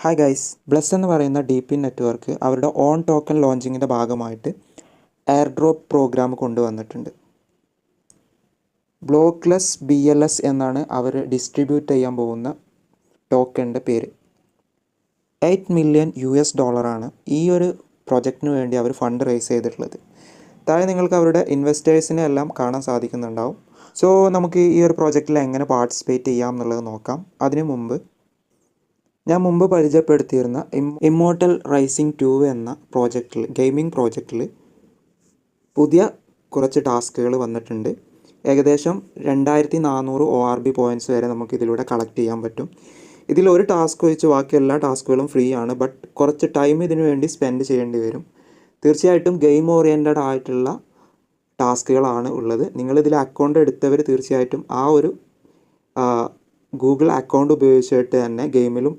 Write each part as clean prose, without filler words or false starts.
Hi guys, bless എന്ന് പറയുന്ന DP network അവരുടെ ഓൺ ടോക്കൺ ലോഞ്ചിങ്ങിൻ്റെ ഭാഗമായിട്ട് എയർ ഡ്രോപ്പ് പ്രോഗ്രാം കൊണ്ടുവന്നിട്ടുണ്ട്. ബ്ലോക്ക്ലെസ് BLS എന്നാണ് അവർ ഡിസ്ട്രിബ്യൂട്ട് ചെയ്യാൻ പോകുന്ന ടോക്കണിൻ്റെ പേര്. $8 മില്യൺ ഈ ഒരു പ്രൊജക്റ്റിന് വേണ്ടി അവർ ഫണ്ട് റേസ് ചെയ്തിട്ടുള്ളത്. താഴെ നിങ്ങൾക്ക് അവരുടെ ഇൻവെസ്റ്റേഴ്സിനെ എല്ലാം കാണാൻ സാധിക്കുന്നുണ്ടാവും. സോ നമുക്ക് ഈ ഒരു പ്രോജക്റ്റിൽ എങ്ങനെ പാർട്ടിസിപ്പേറ്റ് ചെയ്യാം എന്നുള്ളത് നോക്കാം. അതിനു മുമ്പ് ഞാൻ മുമ്പ് പരിചയപ്പെടുത്തിയിരുന്ന ഇമ്മോർട്ടൽ റൈസിംഗ് 2 എന്ന ഗെയിമിംഗ് പ്രോജക്റ്റിൽ പുതിയ കുറച്ച് ടാസ്കുകൾ വന്നിട്ടുണ്ട്. ഏകദേശം 2400 ORB പോയിൻറ്റ്സ് വരെ നമുക്ക് ഇതിലൂടെ കളക്ട് ചെയ്യാൻ പറ്റും. ഇതിലൊരു ടാസ്ക് വെച്ച് ബാക്കി എല്ലാ ടാസ്കുകളും ഫ്രീ ആണ്. ബട്ട് കുറച്ച് ടൈം ഇതിനു വേണ്ടി സ്പെൻഡ് ചെയ്യേണ്ടി വരും. തീർച്ചയായിട്ടും ഗെയിം ഓറിയൻറ്റഡ് ആയിട്ടുള്ള ടാസ്കുകളാണ് ഉള്ളത്. നിങ്ങളിതിൽ അക്കൗണ്ട് എടുത്തവർ തീർച്ചയായിട്ടും ആ ഒരു ഗൂഗിൾ അക്കൗണ്ട് ഉപയോഗിച്ചിട്ട് തന്നെ ഗെയിമിലും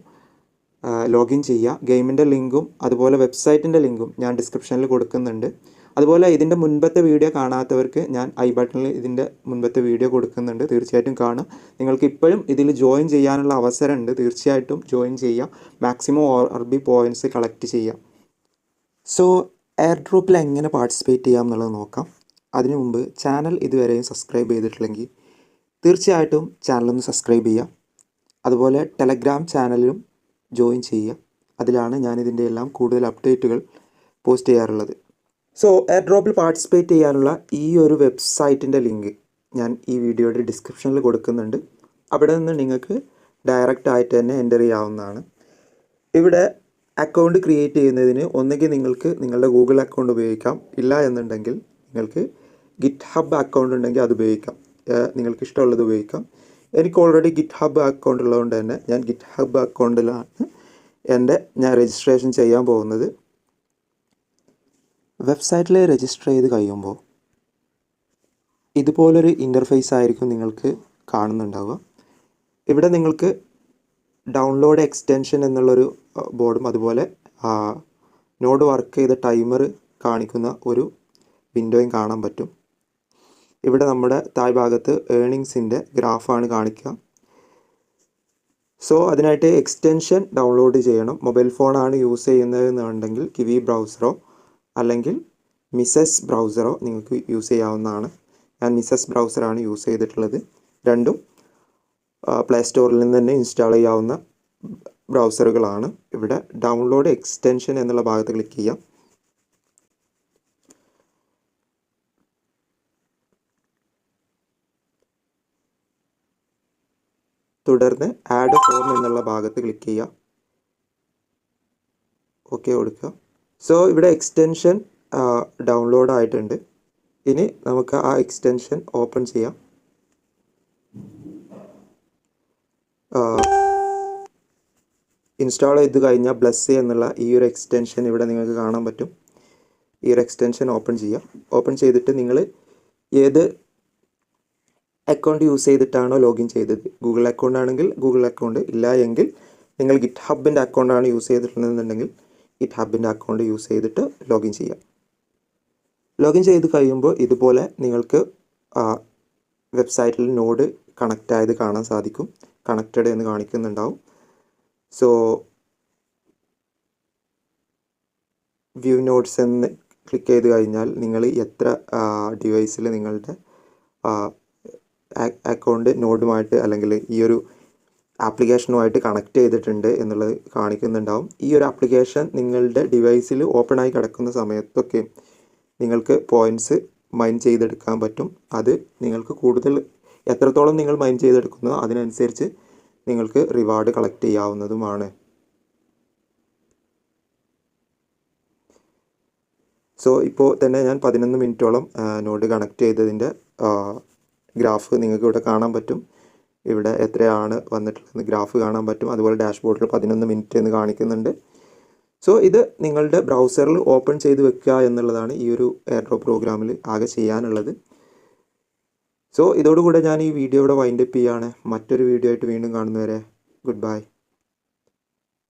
ലോഗിൻ ചെയ്യുക. ഗെയിമിൻ്റെ ലിങ്കും അതുപോലെ വെബ്സൈറ്റിൻ്റെ ലിങ്കും ഞാൻ ഡിസ്ക്രിപ്ഷനിൽ കൊടുക്കുന്നുണ്ട്. അതുപോലെ ഇതിൻ്റെ മുൻപത്തെ വീഡിയോ കാണാത്തവർക്ക് ഞാൻ ബട്ടണിൽ ഇതിൻ്റെ മുൻപത്തെ വീഡിയോ കൊടുക്കുന്നുണ്ട്. തീർച്ചയായിട്ടും കാണുക. നിങ്ങൾക്ക് ഇപ്പോഴും ഇതിൽ ജോയിൻ ചെയ്യാനുള്ള അവസരമുണ്ട്. തീർച്ചയായിട്ടും ജോയിൻ ചെയ്യുക. മാക്സിമം ORB പോയിൻറ്റ്സ് കളക്ട് ചെയ്യുക. സോ എയർ ഡ്രോപ്പിൽ എങ്ങനെ പാർട്ടിസിപ്പേറ്റ് ചെയ്യാം എന്നുള്ളത് നോക്കാം. അതിനു മുമ്പ് ചാനൽ ഇതുവരെയും സബ്സ്ക്രൈബ് ചെയ്തിട്ടില്ലെങ്കിൽ തീർച്ചയായിട്ടും ചാനലൊന്ന് സബ്സ്ക്രൈബ് ചെയ്യുക. അതുപോലെ ടെലഗ്രാം ചാനലിലും ജോയിൻ ചെയ്യുക. അതിലാണ് ഞാനിതിൻ്റെ എല്ലാം കൂടുതൽ അപ്ഡേറ്റുകൾ പോസ്റ്റ് ചെയ്യാറുള്ളത്. സോ എയർ ഡ്രോപ്പിൽ പാർട്ടിസിപ്പേറ്റ് ചെയ്യാനുള്ള ഈ ഒരു വെബ്സൈറ്റിൻ്റെ ലിങ്ക് ഞാൻ ഈ വീഡിയോയുടെ ഡിസ്ക്രിപ്ഷനിൽ കൊടുക്കുന്നുണ്ട്. അവിടെ നിന്ന് നിങ്ങൾക്ക് ഡയറക്റ്റ് ആയിട്ട് തന്നെ എൻ്റർ ചെയ്യാവുന്നതാണ്. ഇവിടെ അക്കൗണ്ട് ക്രിയേറ്റ് ചെയ്യുന്നതിന് ഒന്നുകിൽ നിങ്ങൾക്ക് നിങ്ങളുടെ ഗൂഗിൾ അക്കൗണ്ട് ഉപയോഗിക്കാം. ഇല്ല എന്നുണ്ടെങ്കിൽ നിങ്ങൾക്ക് GitHub അക്കൗണ്ട് ഉണ്ടെങ്കിൽ അത് ഉപയോഗിക്കാം. നിങ്ങൾക്ക് ഇഷ്ടമുള്ളത് ഉപയോഗിക്കാം. എനിക്ക് ഓൾറെഡി GitHub അക്കൗണ്ട് ഉള്ളതുകൊണ്ട് തന്നെ ഞാൻ GitHub അക്കൗണ്ടിലാണ് ഞാൻ രജിസ്ട്രേഷൻ ചെയ്യാൻ പോകുന്നത്. വെബ്സൈറ്റിൽ രജിസ്റ്റർ ചെയ്ത് കഴിയുമ്പോൾ ഇതുപോലൊരു ഇൻ്റർഫേസ് ആയിരിക്കും നിങ്ങൾക്ക് കാണുന്നുണ്ടാവുക. ഇവിടെ നിങ്ങൾക്ക് ഡൗൺലോഡ് എക്സ്റ്റൻഷൻ എന്നുള്ളൊരു ബോർഡും അതുപോലെ നോഡ് വർക്ക് ചെയ്ത ടൈമർ കാണിക്കുന്ന ഒരു വിൻഡോയും കാണാൻ പറ്റും. ഇവിടെ നമ്മുടെ താഴ്ഭാഗത്ത് ഏർണിങ്സിൻ്റെ ഗ്രാഫാണ് കാണിക്കുക. സോ അതിനായിട്ട് എക്സ്റ്റൻഷൻ ഡൗൺലോഡ് ചെയ്യണം. മൊബൈൽ ഫോണാണ് യൂസ് ചെയ്യുന്നതെന്നുണ്ടെങ്കിൽ കിവി ബ്രൗസറോ അല്ലെങ്കിൽ മിസസ് ബ്രൗസറോ നിങ്ങൾക്ക് യൂസ് ചെയ്യാവുന്നതാണ്. ഞാൻ മിസസ് ബ്രൗസറാണ് യൂസ് ചെയ്തിട്ടുള്ളത്. രണ്ടും പ്ലേ സ്റ്റോറിൽ നിന്ന് തന്നെ ഇൻസ്റ്റാൾ ചെയ്യാവുന്ന ബ്രൗസറുകളാണ്. ഇവിടെ ഡൗൺലോഡ് എക്സ്റ്റൻഷൻ എന്നുള്ള ഭാഗത്ത് ക്ലിക്ക് ചെയ്യാം. തുടർന്ന് ആഡ് ഫോം എന്നുള്ള ഭാഗത്ത് ക്ലിക്ക് ചെയ്യുക. ഓക്കെ കൊടുക്കുക. സോ ഇവിടെ എക്സ്റ്റൻഷൻ ഡൗൺലോഡ് ആയിട്ടുണ്ട്. ഇനി നമുക്ക് ആ എക്സ്റ്റൻഷൻ ഓപ്പൺ ചെയ്യാം. ഇൻസ്റ്റാൾ ചെയ്ത് കഴിഞ്ഞാൽ ബ്ലസ് എന്നുള്ള ഈ ഒരു എക്സ്റ്റൻഷൻ ഇവിടെ നിങ്ങൾക്ക് കാണാൻ പറ്റും. ഈ ഒരു എക്സ്റ്റൻഷൻ ഓപ്പൺ ചെയ്യുക. ഓപ്പൺ ചെയ്തിട്ട് നിങ്ങൾ ഏത് അക്കൗണ്ട് യൂസ് ചെയ്തിട്ടാണോ ലോഗിൻ ചെയ്തത്, ഗൂഗിൾ അക്കൗണ്ട് ആണെങ്കിൽ ഗൂഗിൾ അക്കൗണ്ട്, ഇല്ല എങ്കിൽ നിങ്ങൾ GitHubൻ്റെ അക്കൗണ്ടാണ് യൂസ് ചെയ്തിട്ടുണ്ടെന്നുണ്ടെങ്കിൽ GitHubൻ്റെ അക്കൗണ്ട് യൂസ് ചെയ്തിട്ട് ലോഗിൻ ചെയ്യാം. ലോഗിൻ ചെയ്ത് കഴിയുമ്പോൾ ഇതുപോലെ നിങ്ങൾക്ക് വെബ്സൈറ്റിൽ നോഡ് കണക്റ്റ് ആയത് കാണാൻ സാധിക്കും. കണക്റ്റഡ് എന്ന് കാണിക്കുന്നുണ്ടാവും. സോ വ്യൂ നോട്ട്സ് എന്ന് ക്ലിക്ക് ചെയ്ത് കഴിഞ്ഞാൽ നിങ്ങൾ എത്ര ഡിവൈസിൽ നിങ്ങളുടെ അക്കൗണ്ട് നോഡുമായിട്ട് അല്ലെങ്കിൽ ഈ ഒരു ആപ്ലിക്കേഷനുമായിട്ട് കണക്ട് ചെയ്തിട്ടുണ്ട് എന്നുള്ളത് കാണിക്കുന്നുണ്ടാവും. ഈ ഒരു ആപ്ലിക്കേഷൻ നിങ്ങളുടെ ഡിവൈസിൽ ഓപ്പണായി കിടക്കുന്ന സമയത്തൊക്കെ നിങ്ങൾക്ക് പോയിൻറ്റ്സ് മൈൻ ചെയ്തെടുക്കാൻ പറ്റും. അത് നിങ്ങൾക്ക് കൂടുതൽ എത്രത്തോളം നിങ്ങൾ മൈൻ ചെയ്തെടുക്കുന്നോ അതിനനുസരിച്ച് നിങ്ങൾക്ക് റിവാർഡ് കളക്ട് ചെയ്യാവുന്നതുമാണ്. സോ ഇപ്പോൾ തന്നെ ഞാൻ 11 മിനിറ്റോളം നോഡ് കണക്ട് ചെയ്തതിൻ്റെ ഗ്രാഫ് നിങ്ങൾക്ക് ഇവിടെ കാണാൻ പറ്റും. ഇവിടെ എത്രയാണ് വന്നിട്ടുള്ളത് ഗ്രാഫ് കാണാൻ പറ്റും. അതുപോലെ ഡാഷ്ബോർഡിൽ 11 മിനിറ്റ് എന്ന് കാണിക്കുന്നുണ്ട്. സോ ഇത് നിങ്ങളുടെ ബ്രൗസറിൽ ഓപ്പൺ ചെയ്ത് വെക്കുക എന്നുള്ളതാണ് ഈ ഒരു എയർ ഡ്രോപ്പ് പ്രോഗ്രാമിൽ ആകെ ചെയ്യാനുള്ളത്. സോ ഇതോടുകൂടെ ഞാൻ ഈ വീഡിയോ ഇവിടെ വൈൻഡപ്പ് ചെയ്യുകയാണ്. മറ്റൊരു വീഡിയോ ആയിട്ട് വീണ്ടും കാണുന്നവരെ ഗുഡ് ബൈ.